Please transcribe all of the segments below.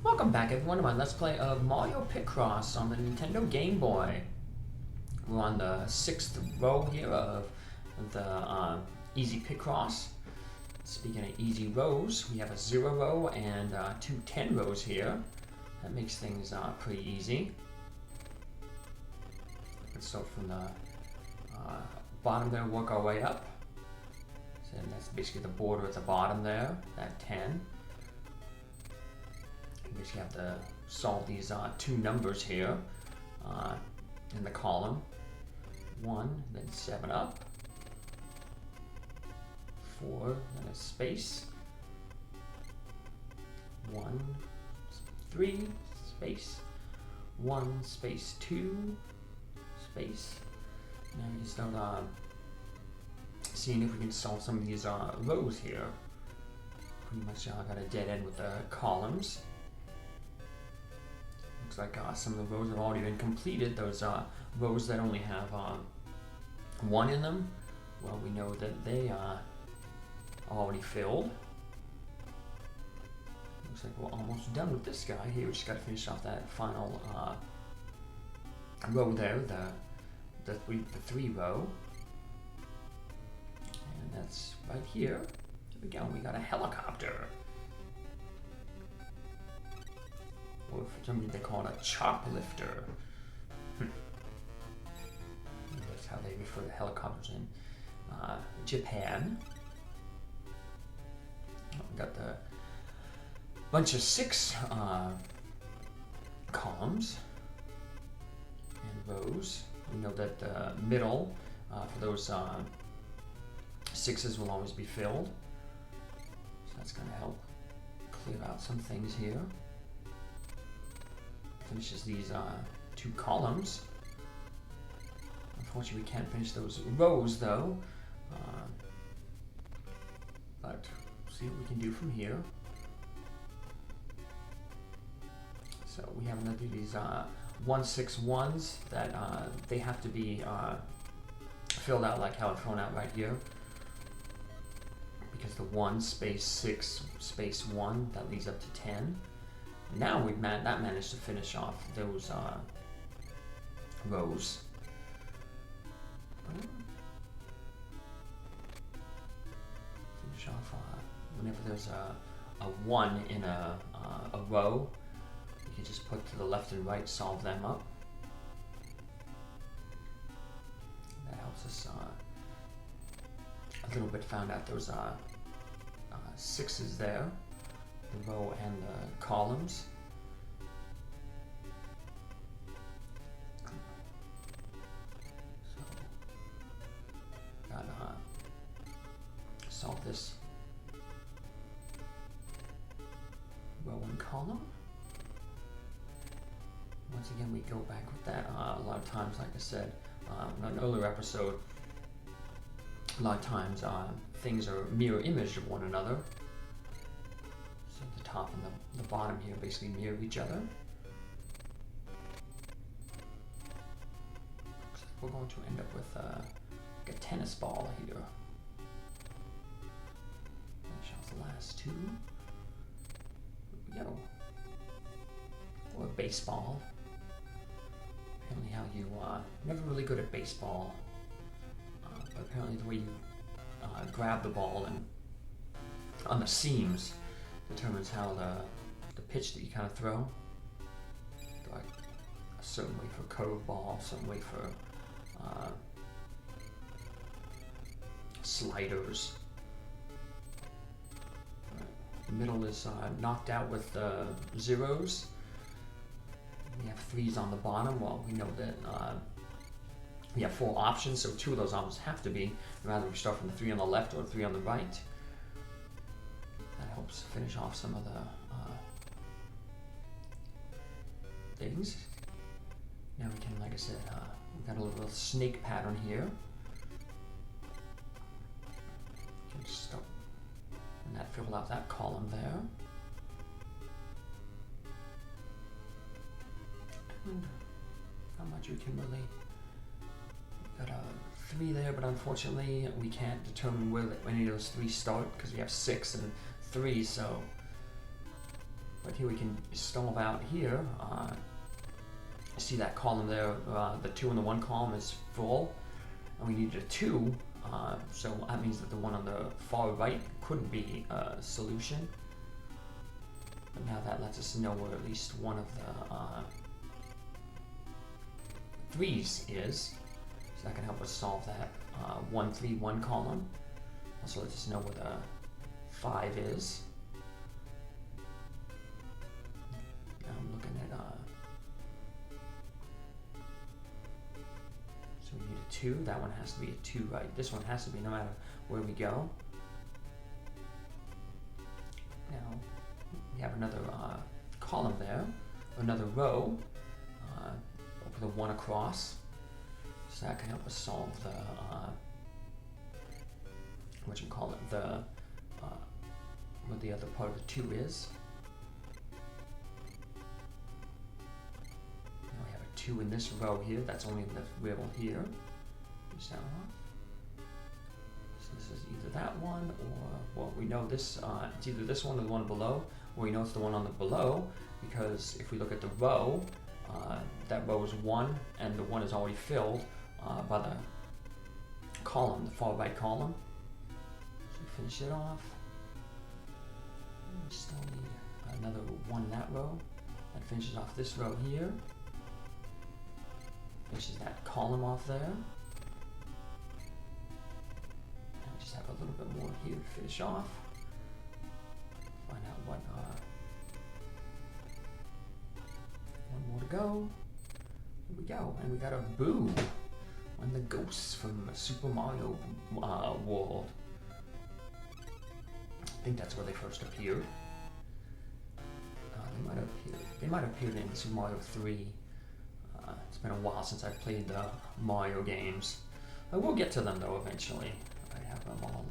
Welcome back everyone to my Let's Play of Mario Picross on the Nintendo Game Boy. We're on the 6th row here of the Easy Picross. Speaking of easy rows, we have a 0 row and 2 10 rows here. That makes things pretty easy. Let's start from the bottom there and work our way up. So that's basically the border at the bottom there, that 10. You basically have to solve these two numbers here in the column. 1, then 7 up. 4, then a space. 1, 3, space. 1, space, 2, space. Now we just start seeing if we can solve some of these rows here. Pretty much got a dead end with the columns. Looks like some of the rows have already been completed. Those rows that only have 1 in them, well, we know that they are already filled. Looks like we're almost done with this guy here. We just got to finish off that final row there, the 3 row. And that's right here. There we go. We got a helicopter. Or for some reason they call it a chop lifter. That's how they refer to helicopters in Japan. We got the bunch of 6 columns and rows. We know that the middle for those 6s will always be filled. So that's going to help clear out some things here. Finishes these 2 columns. Unfortunately, we can't finish those rows though. But we'll see what we can do from here. So we have another of these 161s that they have to be filled out like how it's thrown out right here. Because the 1 space 6 space 1 that leads up to 10. Now we've managed to finish off those rows. Finish off whenever there's a 1 in a row, you can just put to the left and right, solve them up. That helps us a little bit find out those 6s there. The row and the columns. So, gotta solve this row and column. Once again, we go back with that a lot of times, like I said in an earlier episode, a lot of times things are mirror image of one another. The top and the bottom here basically mirror each other. We're going to end up with like a tennis ball here. Finish off the last 2. Here we go. Or a baseball. Apparently how you, never really good at baseball. But apparently the way you grab the ball and on the seams determines how the pitch that you kind of throw. Like a certain way for curveball, certain way for sliders. Right. The middle is knocked out with 0s. We have 3s on the bottom. Well, we know that we have 4 options, so 2 of those options have to be. Rather we start from the 3 on the left or 3 on the right. Helps finish off some of the things. Now we can, like I said, we've got a little snake pattern here. We can start and that fill out that column there. And how much we can really. We've got a 3 there, but unfortunately we can't determine where any of those 3 start because we have 6 and 3, so But here we can solve out here. See that column there, the 2 in the 1 column is full, and we needed a 2, so that means that the one on the far right couldn't be a solution. But now that lets us know where at least one of the 3's is, so that can help us solve that 1, 3, 1 column. Also lets us know where the 5 is. Now I'm looking at so we need a 2. That one has to be a 2, right? This one has to be no matter where we go. Now we have another column there, another row with a 1 across. So that can help us solve the what the other part of the 2 is. Now we have a 2 in this row here. That's only in the riddle here. Finish that off. So this is either that one, or well, we know this. It's either this one or the one below, or we know it's the one on the below because if we look at the row, that row is 1, and the 1 is already filled by the column, the far right column. So we finish it off. We still need another 1 in that row. That finishes off this row here. Finishes that column off there. And we just have a little bit more here to finish off. Find out what. 1 more to go. Here we go, and we got a Boo. One of the ghosts from Super Mario World. I think that's where they first appeared. They might have appeared in Super Mario 3. It's been a while since I've played the Mario games. I will get to them though eventually. I have them all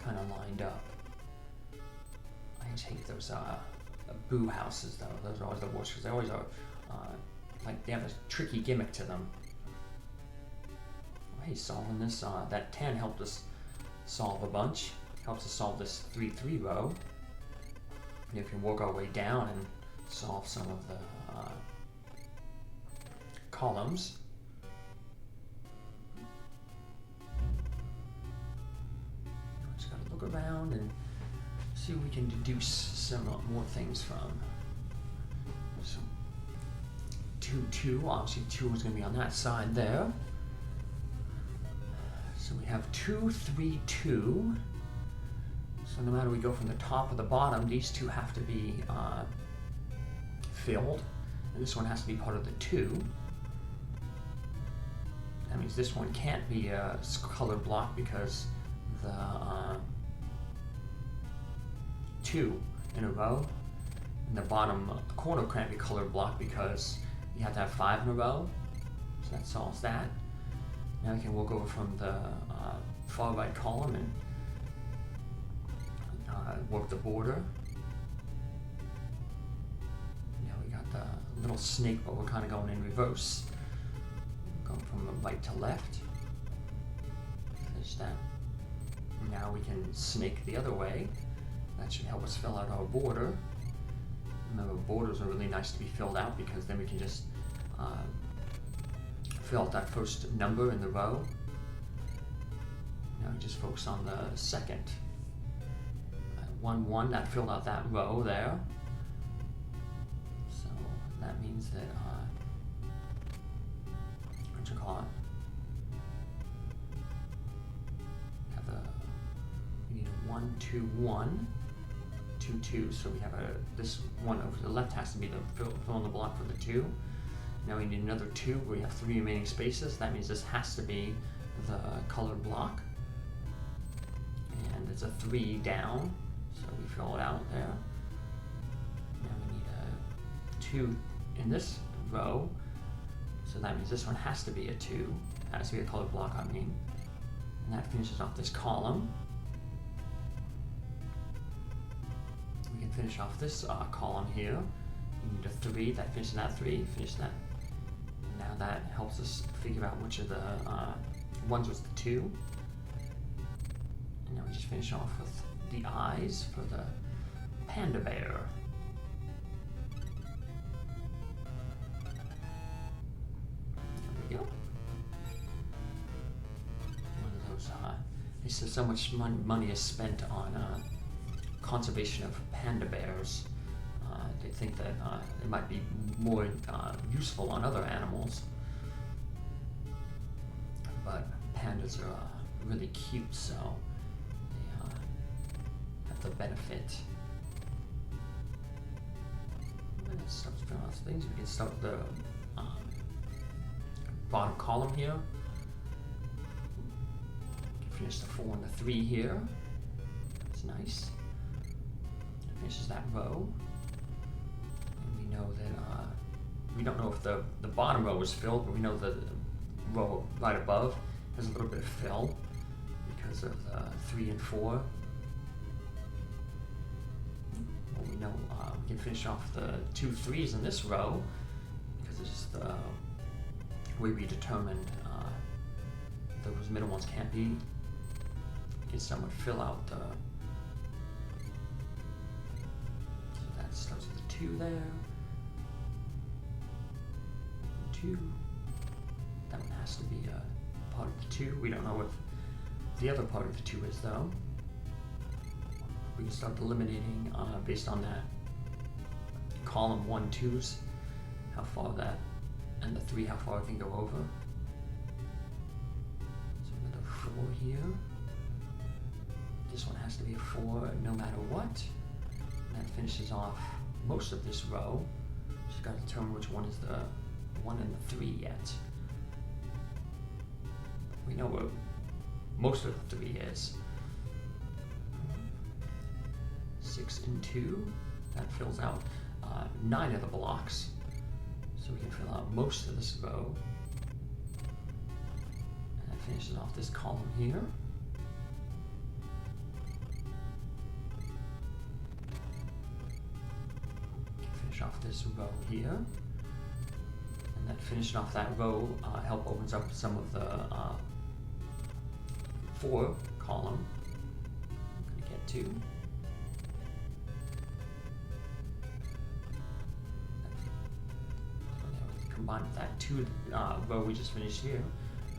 kind of lined up. I just hate those Boo houses though. Those are always the worst because they always are like they have a tricky gimmick to them. Hey, solving this, that 10 helped us solve a bunch. Helps us solve this 3-3 row. And you can work our way down and solve some of the columns. Just gotta look around and see if we can deduce some more things from. So 2-2, obviously 2 is going to be on that side there. So we have 2-3-2. So no matter we go from the top or the bottom, these 2 have to be filled, and this one has to be part of the 2. That means this one can't be a colored block because the 2 in a row, and the bottom corner can't be colored block because you have to have 5 in a row. So that solves that. Now we can work over from the far right column and work the border. Now we got the little snake, but we're kind of going in reverse. Going from the right to left. Finish that. Now we can snake the other way. That should help us fill out our border. Remember, borders are really nice to be filled out because then we can just fill out that first number in the row. Now we just focus on the second. 1-1, that filled out that row there. So that means that, what you call it? We need a 1-2-1, 2-2. So we have this one over to the left has to be the fill in the block for the 2. Now we need another 2 where we have 3 remaining spaces. That means this has to be the colored block. And it's a 3 down, so we fill it out there. Now we need a 2 in this row, so that means this one has to be a 2. Has to be a colored block, I mean. And that finishes off this column. We can finish off this column here. We need a 3, that finishes that 3, finish that. And now that helps us figure out which of the ones was the 2. And now we just finish off with the eyes for the panda bear. so much money is spent on conservation of panda bears. They think that it might be more useful on other animals. But pandas are really cute, so they have the benefit. Let's start doing lots of things. We can start with the bottom column here. Finish the 4 and the 3 here. That's nice. Finishes that row. And we know that we don't know if the bottom row is filled, but we know the row right above has a little bit of fill because of the 3 and 4. Well, we know we can finish off the 2 3s in this row because it's just the way we determined those middle ones can't be. Can somewhat fill out the. So that starts with the 2 there. 2. That one has to be a part of the 2. We don't know what the other part of the 2 is though. We can start eliminating based on that column 1 2s, how far that, and the 3 how far it can go over. So another 4 here. This one has to be a 4 no matter what. And that finishes off most of this row. Just got to determine which one is the 1 and the 3 yet. We know what most of the 3 is. 6 and 2. That fills out 9 of the blocks. So we can fill out most of this row. And that finishes off this column here. Off this row here, and that finishing off that row opens up some of the 4 column. I'm gonna get to. Combined with that 2 row we just finished here,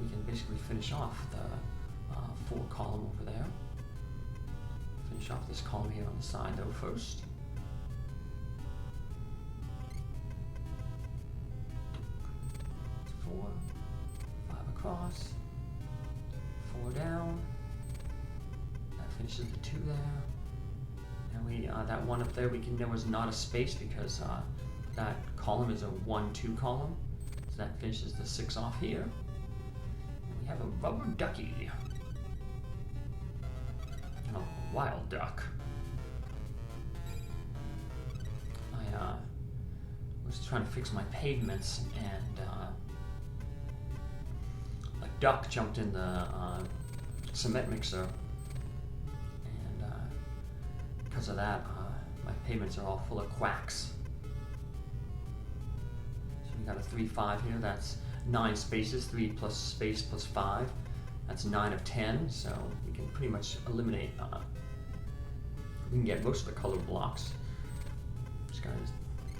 we can basically finish off the 4 column over there. Finish off this column here on the side though first. 4, 5 across, 4 down. That finishes the 2 there. And we that 1 up there we can know is not a space because that column is a 1 2 column. So that finishes the 6 off here. And we have a rubber ducky. And a wild duck. I was trying to fix my pavements and a duck jumped in the cement mixer, and because of that my pavements are all full of quacks. So we got a 3 5 here. That's 9 spaces. 3 plus space plus 5. That's 9 of 10. So we can pretty much eliminate. We can get most of the colored blocks. Just gotta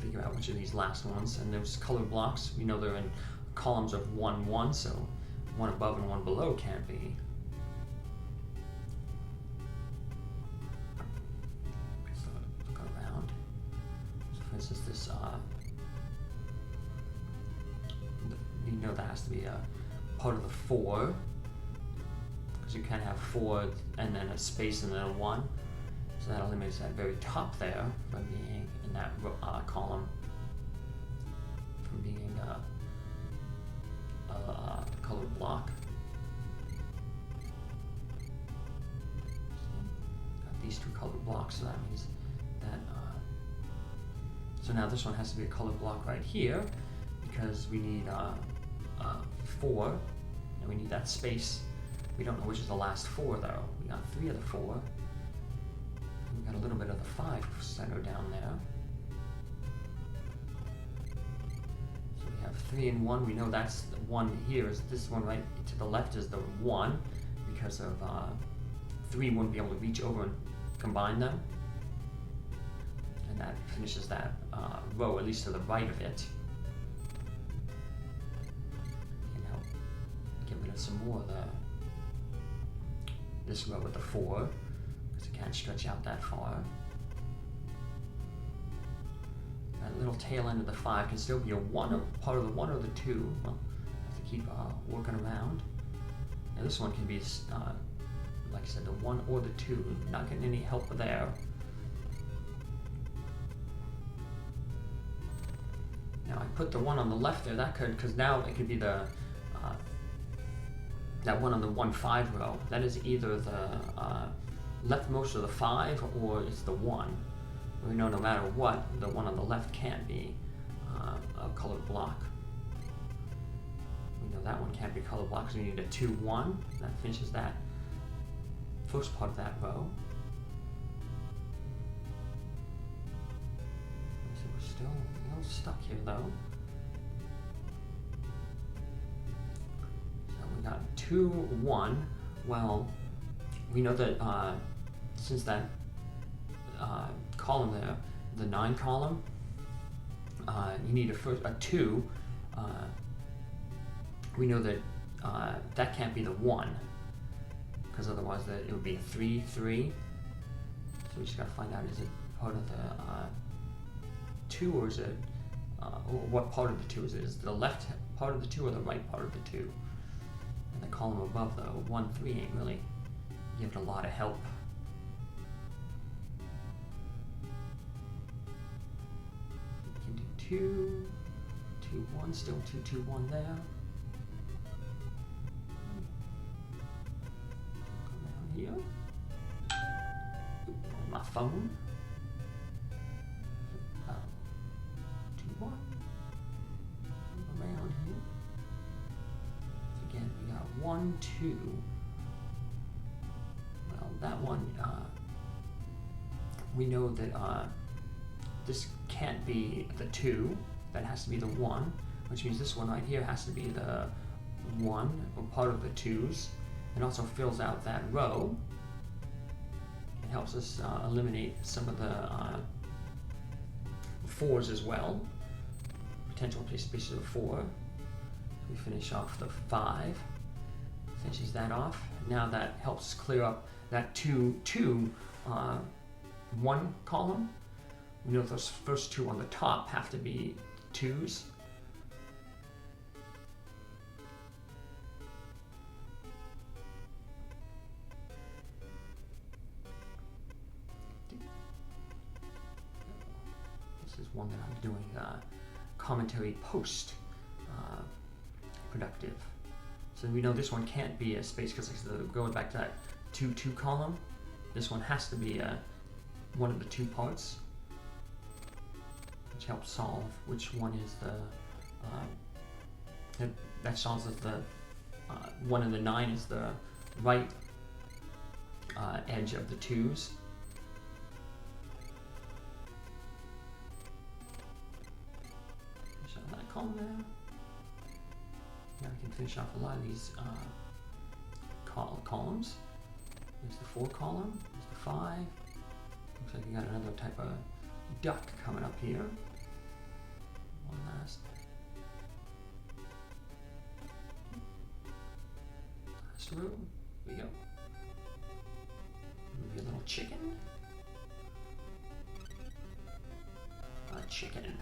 figure out which of these last ones. And those colored blocks, we know they're in columns of 1 1. So 1 above and 1 below can't be. So look around. So for instance, this you know that has to be a part of the 4, because you can't have 4 and then a space and then a 1. So that eliminates that very top there from being in that column, from being a colored block. Got these 2 colored blocks, so that means that. So now this one has to be a colored block right here, because we need 4, and we need that space. We don't know which is the last 4 though. We got 3 of the 4. We got a little bit of the 5 center down there. So we have 3 and 1. We know that's the 1 here. Is this one right to the left is the 1, because of 3 wouldn't be able to reach over and combine them. And that finishes that row, at least to the right of it. You can help get rid of some more of this row with the 4, because it can't stretch out that far. That little tail end of the 5 can still be a 1, or part of the 1 or the 2. Well, have to keep working around. Now this one can be, like I said, the 1 or the 2. Not getting any help there. Now I put the 1 on the left there. That could, because now it could be the that one on the 1-5 row. That is either the leftmost of the 5 or it's the 1. We know no matter what, the one on the left can't be a colored block. We know that one can't be colored block because we need a 2-1. That finishes that first part of that row. So we're still a little stuck here though. So we got 2-1. Well, we know that since that column there, the 9 column, you need a 2. We know that that can't be the 1, because otherwise it would be a 3-3. So we just gotta find out, is it part of the 2, or is it, or what part of the 2 is it? Is it the left part of the 2 or the right part of the 2? And the column above, though, 1-3 ain't really giving a lot of help. We can do 2-2-1, still 2-2-1 there. Go down here. On my phone. 2-1. Around here. So again, we got 1-2. Well, that one, we know that this can't be the 2. That has to be the 1, which means this one right here has to be the 1, or part of the 2s. It also fills out that row. It helps us eliminate some of the 4s as well. Potential species of 4. We finish off the 5. Finishes that off. Now that helps clear up that 2-2-1 column. We know those first 2 on the top have to be 2s. This is one that I'm doing commentary post productive. So we know this one can't be a space, because going back to that 2-2 column, this one has to be one of the 2 parts, which helps solve which one is the that solves as the 1 and the 9 is the right edge of the 2s. Finish off that column there. Now we can finish off a lot of these columns. There's the 4 column, there's the 5. Looks like we got another type of duck coming up here. One last row. There we go. Maybe a little chicken. A chicken.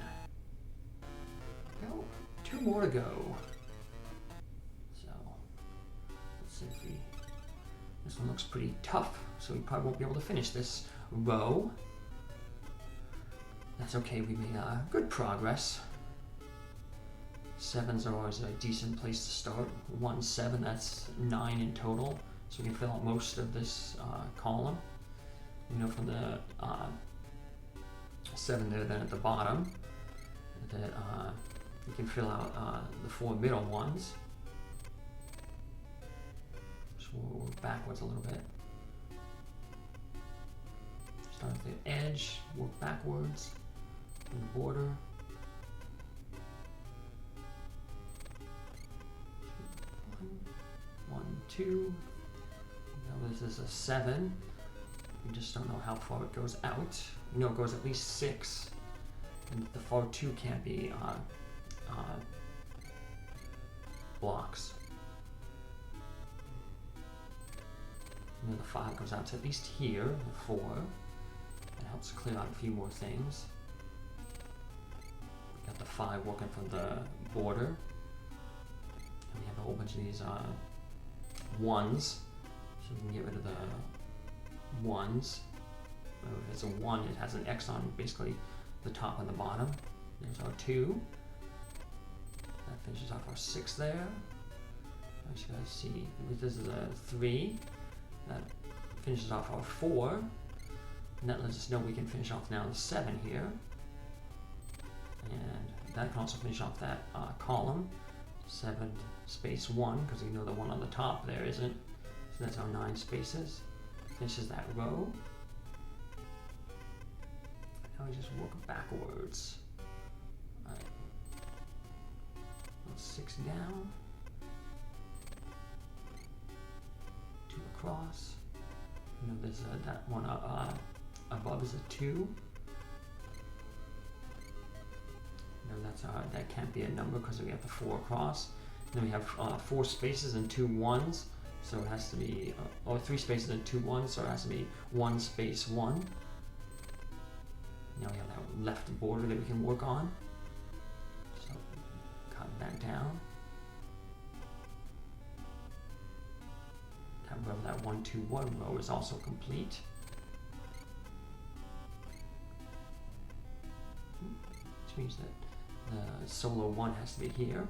Go. 2 more to go. So let's see if this one looks pretty tough, so we probably won't be able to finish this row. That's okay, we made good progress. 7s are always a decent place to start. 1-7, that's 9 in total. So we can fill out most of this column. We know from the 7 there, then at the bottom, that we can fill out the 4 middle ones. So we'll work backwards a little bit. Start at the edge, work backwards, from the border. 1, 2. Now this is a 7. We just don't know how far it goes out. We know it goes at least 6, and the far 2 can't be blocks. And then the 5 comes out to at least here, the 4. That helps clear out a few more things. Got the 5 working from the border. And we have a whole bunch of these 1s. So we can get rid of the 1s. If it's a 1, it has an X on basically the top and the bottom. There's our 2. That finishes off our 6 there. As you guys see, this is a 3. That finishes off our 4. And that lets us know we can finish off now the 7 here. And that can also finish off that column. 7 space 1, because we know the one on the top there isn't. So that's our 9 spaces. Finishes that row. Now we just work backwards. Alright. 6 down. 2 across. You know, there's that one above is a 2. No, that can't be a number because we have the 4 across. Then we have 4 spaces and 2 1s, so it has to be, or 3 spaces and 2 1s, so it has to be 1 space 1. Now we have that left border that we can work on. So cut that down. That row, that 1 2 1 row is also complete. Which means that the solo 1 has to be here.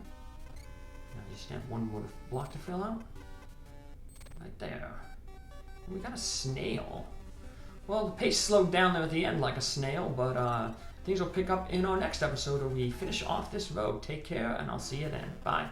Now you just have one more block to fill out. Right there. And we got a snail. Well, the pace slowed down there at the end like a snail, but things will pick up in our next episode where we finish off this road. Take care, and I'll see you then. Bye.